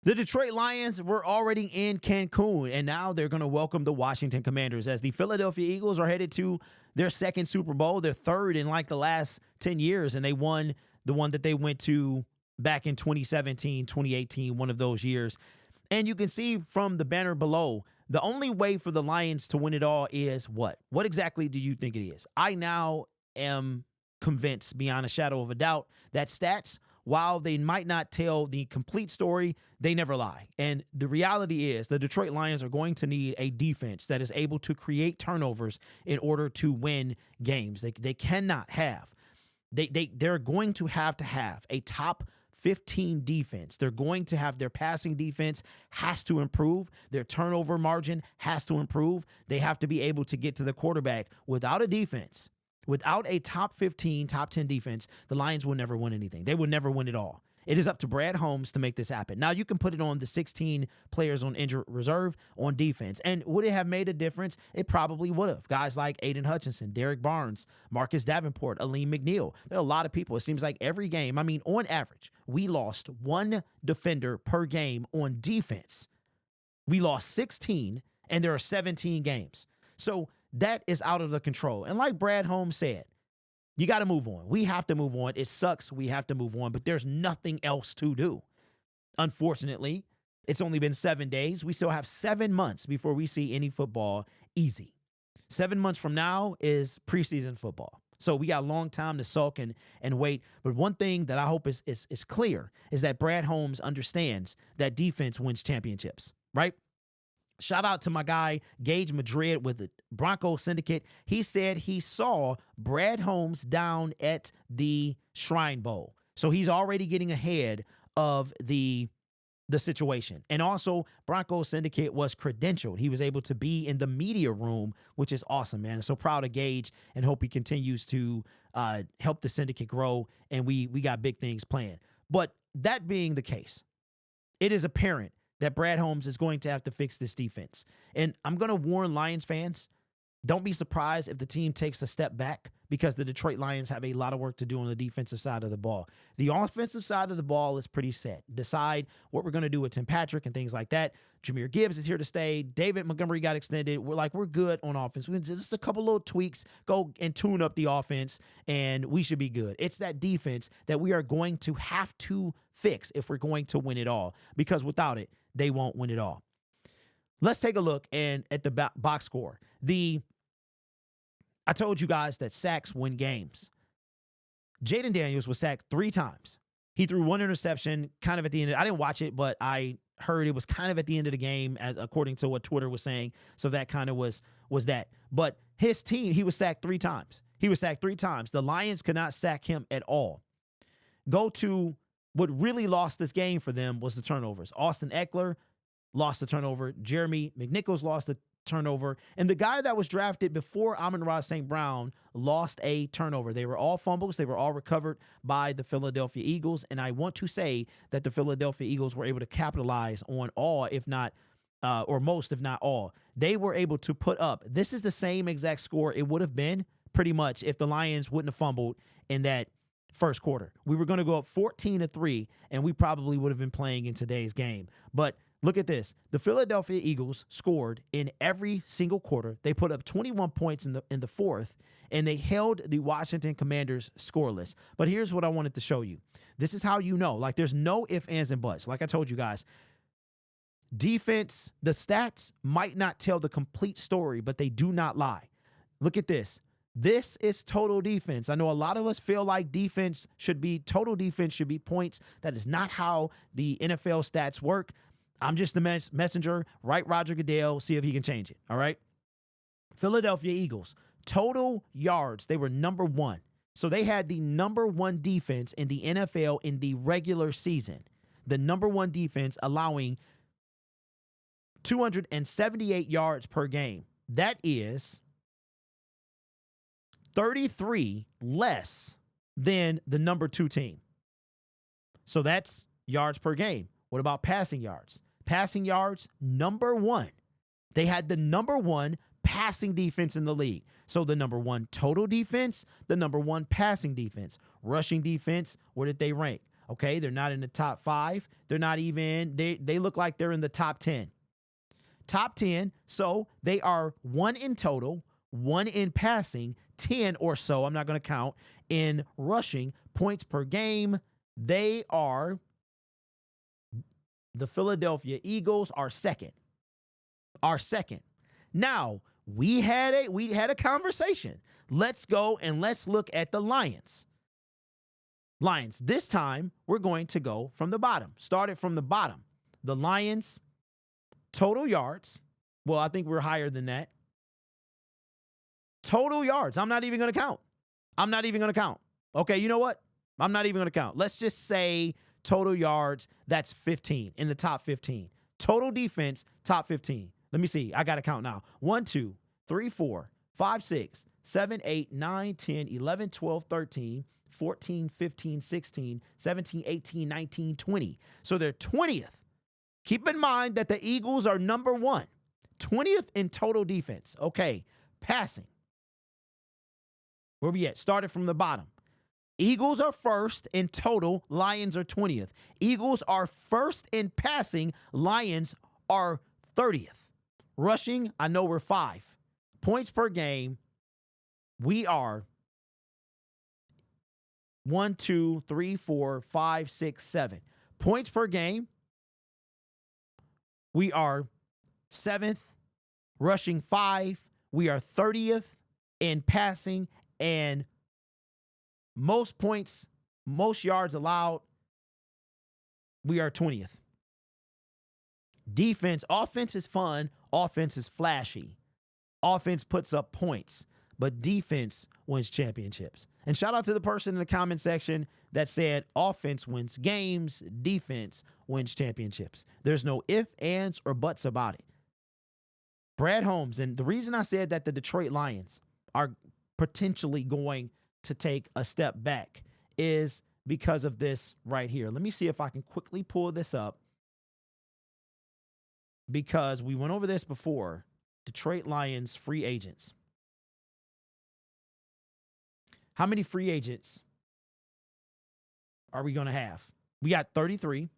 The Detroit Lions were already in Cancun, and now they're going to welcome the Washington Commanders as the Philadelphia Eagles are headed to their second Super Bowl, their third in like the last 10 years, and they won the one that they went to back in 2017, 2018, one of those years. And you can see from the banner below, the only way for the Lions to win it all is what? What exactly do you think it is? I now am convinced beyond a shadow of a doubt that stats, while they might not tell the complete story, they never lie. And the reality is the Detroit Lions are going to need a defense that is able to create turnovers in order to win games. They cannot have. They're going to have a top 15 defense. They're going to have their passing defense has to improve. Their turnover margin has to improve. They have to be able to get to the quarterback. Without a defense, without a top 15, top 10 defense, the Lions will never win anything. They will never win it all. It is up to Brad Holmes to make this happen. Now, you can put it on the 16 players on injured reserve on defense. And would it have made a difference? It probably would have. Guys like Aiden Hutchinson, Derek Barnes, Marcus Davenport, Aleem McNeil. There are a lot of people. It seems like every game, on average, we lost one defender per game on defense. We lost 16, and there are 17 games. So that is out of the control. And like Brad Holmes said, you got to move on. We have to move on. It sucks. We have to move on, but there's nothing else to do. Unfortunately, it's only been 7 days. We still have 7 months before we see any football easy. 7 months from now is preseason football. So we got a long time to sulk and wait. But one thing that I hope is clear is that Brad Holmes understands that defense wins championships, right? Shout out to my guy, Gage Madrid with the Lions Syndicate. He said he saw Brad Holmes down at the Shrine Bowl. So he's already getting ahead of the situation. And also, Lions Syndicate was credentialed. He was able to be in the media room, which is awesome, man. I'm so proud of Gage and hope he continues to help the syndicate grow. And we got big things planned. But that being the case, it is apparent that Brad Holmes is going to have to fix this defense. And I'm going to warn Lions fans, don't be surprised if the team takes a step back because the Detroit Lions have a lot of work to do on the defensive side of the ball. The offensive side of the ball is pretty set. Decide what we're going to do with Tim Patrick and things like that. Jahmyr Gibbs is here to stay. David Montgomery got extended. We're good on offense. We just a couple little tweaks, go and tune up the offense, and we should be good. It's that defense that we are going to have to fix if we're going to win it all, because without it, they won't win it all. Let's take a look at the box score. I told you guys that sacks win games. Jaden Daniels was sacked 3 times. He threw 1 interception kind of at the end. I didn't watch it, but I heard it was kind of at the end of the game, as according to what Twitter was saying. So that kind of was that. But his team, he was sacked 3 times. He was sacked 3 times. The Lions could not sack him at all. Go to what really lost this game for them was the turnovers. Austin Eckler lost the turnover. Jeremy McNichols lost the turnover. And the guy that was drafted before Amon-Ra St. Brown lost a turnover. They were all fumbles. They were all recovered by the Philadelphia Eagles. And I want to say that the Philadelphia Eagles were able to capitalize on all, if not, or most, if not all. They were able to put up. This is the same exact score it would have been pretty much if the Lions wouldn't have fumbled in that first quarter. We were going to go up 14-3, and we probably would have been playing in today's game. But look at this. The Philadelphia Eagles scored in every single quarter. They put up 21 points in the fourth, and they held the Washington Commanders scoreless. But here's what I wanted to show you. This is how you know. Like, there's no ifs, ands, and buts. Like I told you guys, defense, the stats might not tell the complete story, but they do not lie. Look at this. This is total defense. I know a lot of us feel like total defense should be points. That is not how the NFL stats work. I'm just the messenger. Write Roger Goodell, see if he can change it. All right. Philadelphia Eagles, total yards, they were number 1. So they had the number 1 defense in the NFL in the regular season. The number 1 defense, allowing 278 yards per game. That is 33 less than the number 2 team. So that's yards per game. What about passing yards? Passing yards, number 1. They had the number 1 passing defense in the league. So the number 1 total defense, the number 1 passing defense. Rushing defense, where did they rank? Okay, they're not in the top 5. They're not even, they look like they're in the top 10. Top 10, so they are 1 in total, 1 in passing, 10 or so, I'm not going to count, in rushing, points per game. They are, the Philadelphia Eagles are second. Now, we had a conversation. Let's go and let's look at the Lions. This time, we're going to go from the bottom. Started from the bottom. The Lions, total yards. Well, I think we're higher than that. Total yards. I'm not even going to count. Okay, you know what? I'm not even going to count. Let's just say total yards, that's 15, in the top 15. Total defense, top 15. Let me see. I got to count now. 1, 2, 3, 4, 5, 6, 7, 8, 9, 10, 11, 12, 13, 14, 15, 16, 17, 18, 19, 20. So they're 20th. Keep in mind that the Eagles are number 1. 20th in total defense. Okay, passing. Where we at? Started from the bottom. Eagles are first in total. Lions are 20th. Eagles are first in passing. Lions are 30th. Rushing, I know we're 5. Points per game, we are 1, 2, 3, 4, 5, 6, 7. Points per game, we are 7th. Rushing 5. We are 30th in passing, and most points, most yards allowed, we are 20th. Defense, offense is fun. Offense is flashy. Offense puts up points, but defense wins championships. And shout out to the person in the comment section that said offense wins games, defense wins championships. There's no ifs, ands, or buts about it. Brad Holmes, and the reason I said that the Detroit Lions are potentially going to take a step back is because of this right here. Let me see if I can quickly pull this up, because we went over this before. Detroit Lions free agents. How many free agents are we going to have? We got 33.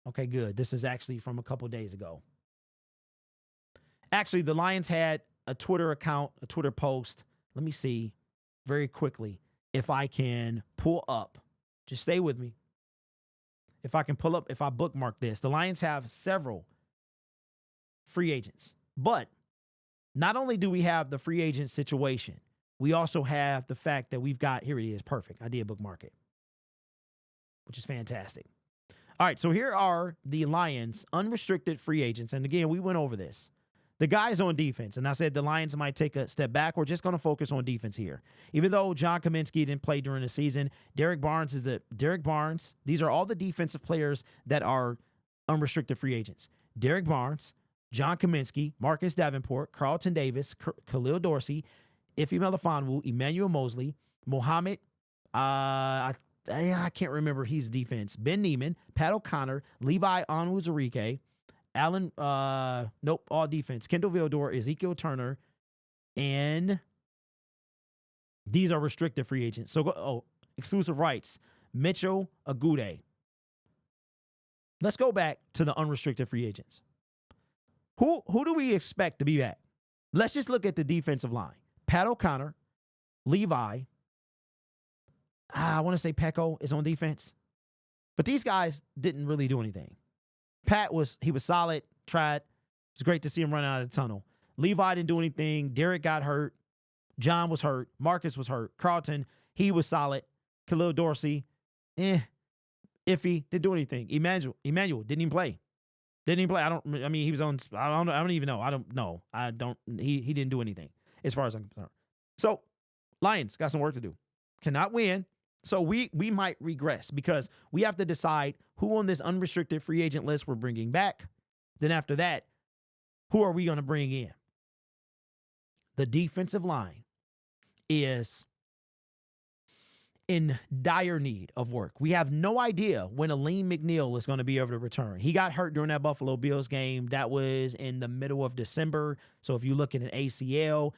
Okay, good. This is actually from a couple days ago. Actually, the Lions had a Twitter account, a Twitter post. Let me see very quickly if I can pull up. Just stay with me. If I can pull up, if I bookmark this, the Lions have several free agents. But not only do we have the free agent situation, we also have the fact that we've got, here it is, perfect. I did bookmark it, which is fantastic. All right, so here are the Lions unrestricted free agents. And again, we went over this. The guys on defense, and I said the Lions might take a step back. We're just going to focus on defense here. Even though John Kaminsky didn't play during the season, Derek Barnes, these are all the defensive players that are unrestricted free agents. Derek Barnes, John Kaminsky, Marcus Davenport, Carlton Davis, Khalil Dorsey, Ife Melifonwu, Emmanuel Mosley, Mohammed, I can't remember his defense, Ben Neiman, Pat O'Connor, Levi Onwuzurike, Allen, all defense. Kendall Vildor, Ezekiel Turner, and these are restricted free agents. So, exclusive rights. Mitchell Agude. Let's go back to the unrestricted free agents. Who do we expect to be back? Let's just look at the defensive line. Pat O'Connor, Levi. I want to say Pecco is on defense. But these guys didn't really do anything. Pat was solid, tried. It was great to see him run out of the tunnel. Levi didn't do anything. Derek got hurt. John was hurt. Marcus was hurt. Carlton, he was solid. Khalil Dorsey, iffy, didn't do anything. Emmanuel didn't even play. He was on, I don't even know. He didn't do anything as far as I'm concerned. So, Lions got some work to do. Cannot win. So we might regress because we have to decide who on this unrestricted free agent list we're bringing back. Then after that, who are we going to bring in? The defensive line is in dire need of work. We have no idea when Aleem McNeil is going to be able to return. He got hurt during that Buffalo Bills game. That was in the middle of December. So if you look at an ACL,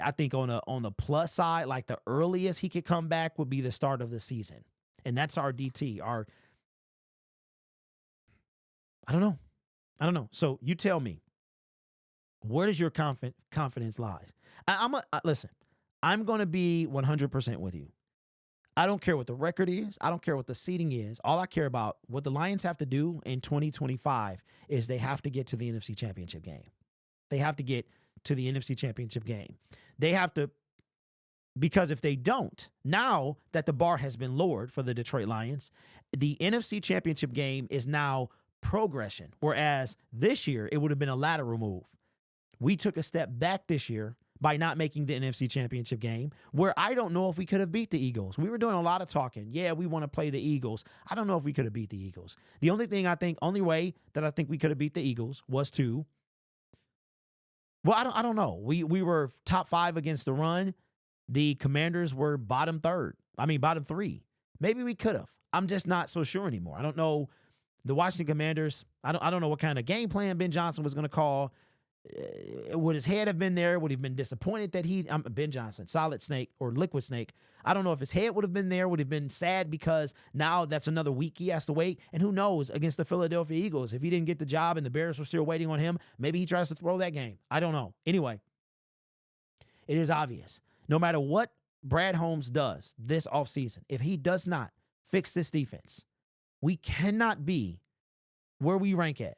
I think on the plus side, like the earliest he could come back would be the start of the season. And that's our DT. I don't know. So you tell me, where does your confidence lie? Listen, I'm going to be 100% with you. I don't care what the record is. I don't care what the seeding is. All I care about, what the Lions have to do in 2025 is they have to get to the NFC Championship game. They have to get to the NFC Championship game. They have to, because if they don't, now that the bar has been lowered for the Detroit Lions, the NFC Championship game is now progression, whereas this year it would have been a lateral move. We took a step back this year by not making the NFC Championship game, where I don't know if we could have beat the Eagles. We were doing a lot of talking. Yeah, we want to play the Eagles. I don't know if we could have beat the Eagles. The only way that I think we could have beat the Eagles was to, I don't know. We were top 5 against the run. The Commanders were bottom 3. Maybe we could have. I'm just not so sure anymore. I don't know. The Washington Commanders, I don't know what kind of game plan Ben Johnson was going to call. Would his head have been there? Would he have been disappointed that Ben Johnson, Solid Snake or Liquid Snake? I don't know if his head would have been there. Would have been sad because now that's another week he has to wait. And who knows, against the Philadelphia Eagles, if he didn't get the job and the Bears were still waiting on him, maybe he tries to throw that game. I don't know. Anyway, it is obvious. No matter what Brad Holmes does this offseason, if he does not fix this defense, we cannot be where we rank at.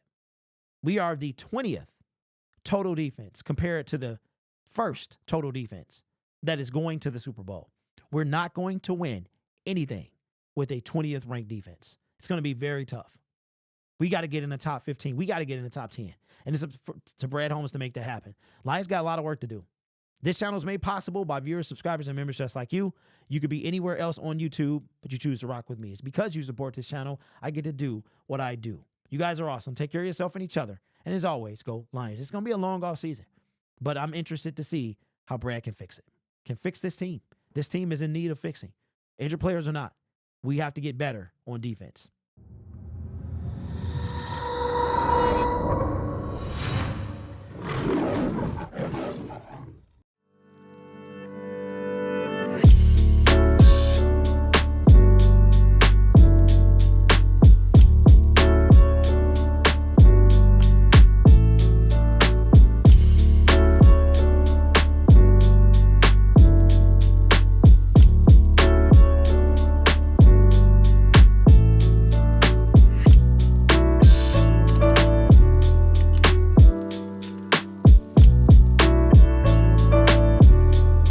We are the 20th total defense compared to the first total defense that is going to the Super Bowl. We're not going to win anything with a 20th ranked defense. It's going to be very tough. We got to get in the top 15. We got to get in the top 10. And it's up to Brad Holmes to make that happen. Lions got a lot of work to do. This channel is made possible by viewers, subscribers, and members just like you. You could be anywhere else on YouTube, but you choose to rock with me. It's because you support this channel, I get to do what I do. You guys are awesome. Take care of yourself and each other. And as always, go Lions. It's going to be a long off season, but I'm interested to see how Brad can fix it. Can fix this team. This team is in need of fixing. Injured players or not, we have to get better on defense.